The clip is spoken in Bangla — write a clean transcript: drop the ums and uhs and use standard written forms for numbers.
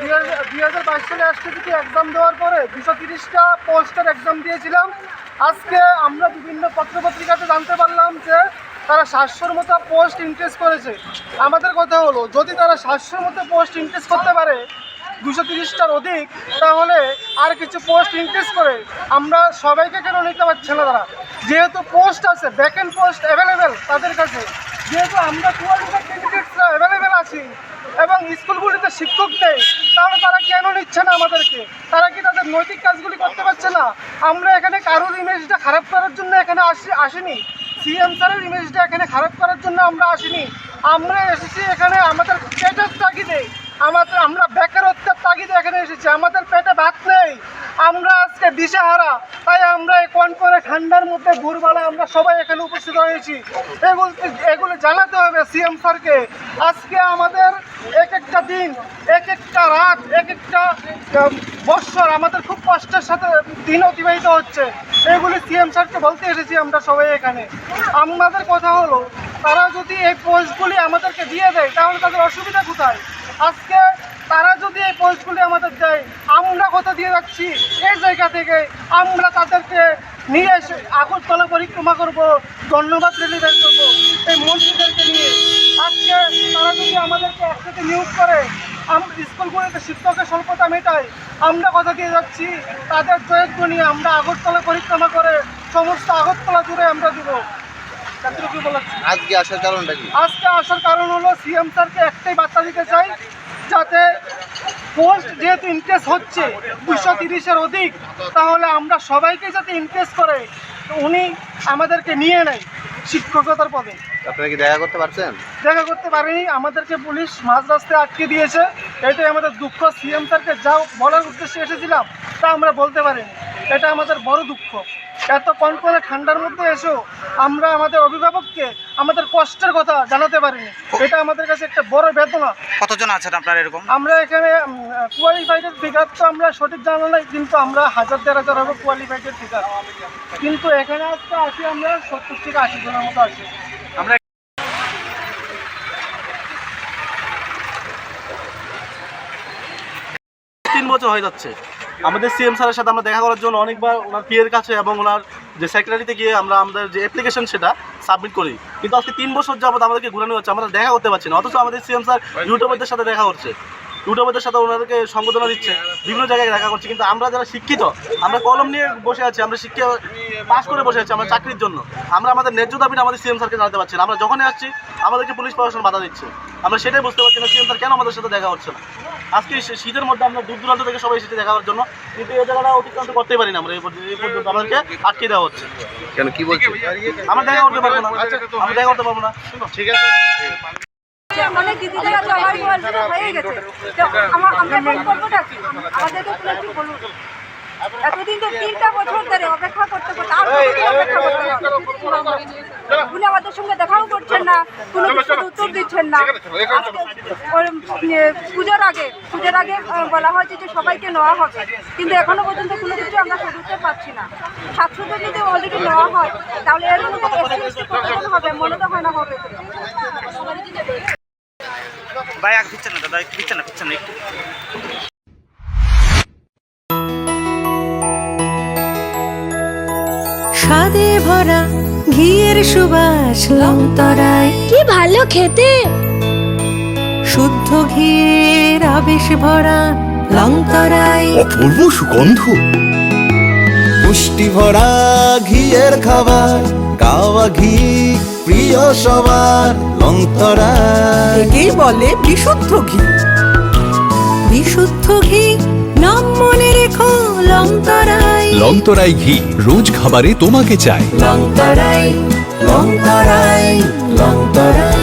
2022 সালে এসটিপিটি এক্সাম দেওয়ার পরে 230টা পোস্টের এক্সাম দিয়েছিলাম। আজকে আমরা বিভিন্ন পত্রপত্রিকাতে জানতে পারলাম যে তারা 700-র মতো পোস্ট ইনক্রিজ করেছে। আমাদের কথা হলো, যদি তারা 700-র মতো পোস্ট ইনক্রিজ করতে পারে 230টার অধিক, তাহলে আর কিছু পোস্ট ইনক্রিজ করে আমরা সবাইকে কেন নিতে পারছে না তারা? যেহেতু পোস্ট আছে, ভ্যাকেন্ট পোস্ট অ্যাভেলেবেল তাদের কাছে, যেহেতু আমরা কোয়ালিফাইড ক্যান্ডিডেটসরা অ্যাভেলেবেল আছি এবং স্কুলগুলিতে শিক্ষক নেই, তাহলে তারা কেন নিচ্ছে না আমাদেরকে? তারা কি তাদের নৈতিক কাজগুলি করতে পারছে না? আমরা এখানে কারোর ইমেজটা খারাপ করার জন্য এখানে আসিনি। সিএম স্যারের ইমেজটা এখানে খারাপ করার জন্য আমরা আসিনি। আমরা এসেছি এখানে আমাদের পেটের তাগিদে, আমরা বেকারত্বের তাগিদে এখানে এসেছি। আমাদের পেটে ভাত নেই, আমরা আজকে দিশেহারা, তাই আমরা এই কনকনে ঠান্ডার মধ্যে ভোরবেলা আমরা সবাই এখানে উপস্থিত হয়েছি। এগুলো জানাতে হবে সিএম স্যারকে। আজকে আমাদের এক একটা দিন, এক একটা রাত, এক একটা বৎসর আমাদের খুব কষ্টের সাথে দিন অতিবাহিত হচ্ছে। এগুলি সিএম স্যারকে বলতে এসেছি আমরা সবাই এখানে। আমাদের কথা হলো, তারা যদি এই পোস্টগুলি আমাদেরকে দিয়ে দেয় তাহলে তাদের অসুবিধা কোথায়? আজকে তারা যদি এই পোস্টগুলি আমাদের দেয়, আমরা কথা দিয়ে যাচ্ছি এই জায়গা থেকে আমরা তাদেরকে নিয়ে এসে আগরতলা পরিক্রমা করব, ধন্যবাদ র্যালি বের করবো এই মন্ত্রীদেরকে নিয়ে। আজকে তারা যদি আমাদেরকে একসাথে নিয়োগ করে, স্কুলগুলিতে শিক্ষকের স্বল্পতা মেটায়, আমরা কথা দিয়ে যাচ্ছি তাদের জয়ধ্ব নিয়ে আমরা আগরতলা পরিক্রমা করে সমস্ত আগরতলা জুড়ে আমরা দেবো। আজকে আসার কারণটা কি? আজকে আসার কারণ হলো সিএম স্যারকে একটাই বার্তা দিতে চাই, যাতে পোস্ট যেহেতু ইনক্রিজ হচ্ছে 230-এর অধিক, তাহলে আমরা সবাইকে যাতে ইনক্রিজ করে উনি আমাদেরকে নিয়ে নেয় শিক্ষকতার পদে। আপনারা কি দেখা করতে পারছেন? দেখা করতে পারিনি, আমাদেরকে পুলিশ মাঝ রাস্তায় আটকে দিয়েছে। এটাই আমাদের দুঃখ। সিএম স্যারকে যা বলার উদ্দেশ্যে এসেছিলাম তা আমরা বলতে পারিনি, এটা আমাদের বড় দুঃখ। এত কনকনে ঠান্ডার মধ্যে এসেও আমরা আমাদের অভিভাবককে আমাদের কষ্টের কথা জানাতে পারিনি, এটা আমাদের কাছে একটা বড় বেদনা। কতজন আছেন আপনারা এরকম? আমরা এখানে কোয়ালিফাইডের ফিগার তো আমরা সঠিক জানা নাই, কিন্তু আমরা 1000-1500 হবে কোয়ালিফাইডের ফিগার। কিন্তু এখানে আজকে আসি আমরা 70 থেকে 80 জনের মতো আছি। আমরা 3 বছর হয়ে যাচ্ছে আমাদের সিএম স্যারের সাথে আমরা দেখা করার জন্য অনেকবার ওনার পিএর কাছে এবং ওনার যে সেক্রেটারিতে গিয়ে আমরা আমাদের যে অ্যাপ্লিকেশন সেটা সাবমিট করি, কিন্তু আজকে 3 বছর যাবত আমাদেরকে ঘুরানো হচ্ছে, আমরা দেখা করতে পারছি না। অথচ আমাদের সিএম স্যার ইউটিউবারদের সাথে দেখা করছে, ইউটিউবারদের সাথে ওনাদেরকে সংবর্ধনা দিচ্ছে, বিভিন্ন জায়গায় দেখা করছে। কিন্তু আমরা যারা শিক্ষিত, আমরা কলম নিয়ে বসে আছি, আমরা শিক্ষা পাস করে বসে আছি আমরা চাকরির জন্য, আমরা আমাদের ন্যায্য দাবিটা আমাদের সিএম স্যারকে জানাতে পারছি না। আমরা যখনই আসছি আমাদেরকে পুলিশ প্রশাসন বাধা দিচ্ছে, আমরা সেটাই বুঝতে পারছি না সিএম স্যার কেন আমাদের সাথে দেখা হচ্ছে না। আজকে শীতের মধ্যে আমরা দূর দূরান্ত থেকে সবাই এসেছি দেখা করার জন্য, কিন্তু এই জায়গাটা অতিক্রান্ত করতেই পারি না। আমরা এই পর্যন্ত আমাদেরকে আটকে দেওয়া হচ্ছে। কেন, কি বলছে? আমরা দেখা করতে পারবো না, আমরা দেখা করতে পারবো না। ঠিক আছে, অনেক দিদিদের আছে, আমার পড়াশোনা হয়ে গেছে, তো আমরা করবোটা কি? আমাদেরকে একটু বলুন। এতদিন তো 3টা বছর ধরে অপেক্ষা করতে করতে আর অপেক্ষা করতে হবে। উনি আমাদের সঙ্গে দেখাও করছেন না, কোনো কিছু উত্তর দিচ্ছেন না। পুজোর আগে বলা হয়েছে যে সবাইকে নেওয়া হবে, কিন্তু এখনো পর্যন্ত কোনো কিছু আমরা বুঝতে পারছি না। 700 যদি অলরেডি নেওয়া হয়, তাহলে এর মধ্যে এসসি কতজন হবে? মনে তো হয় না হবে। ভাই আগে দিচ্ছেন না দাদা, একটু দিচ্ছেন না একটু। স্বাদে ভরা ঘিয়ের সুবাস লংতরায়, কি ভালো খেতে। শুদ্ধ ঘিয়ের আবেশ ভরা লংতরায়, অপূর্ব সুগন্ধ, পুষ্টি ভরা ঘিয়ের খাবার, গাওয়া ঘি প্রিয় সবার লংতরায়। একেই বলে বিশুদ্ধ ঘি। বিশুদ্ধ ঘি নাম মনে রেখো লংতরায়। লংতরাই ঘি রোজ খাবারে তোমাকে চাই। লংতরায়, লংতরায়, লংতরায়।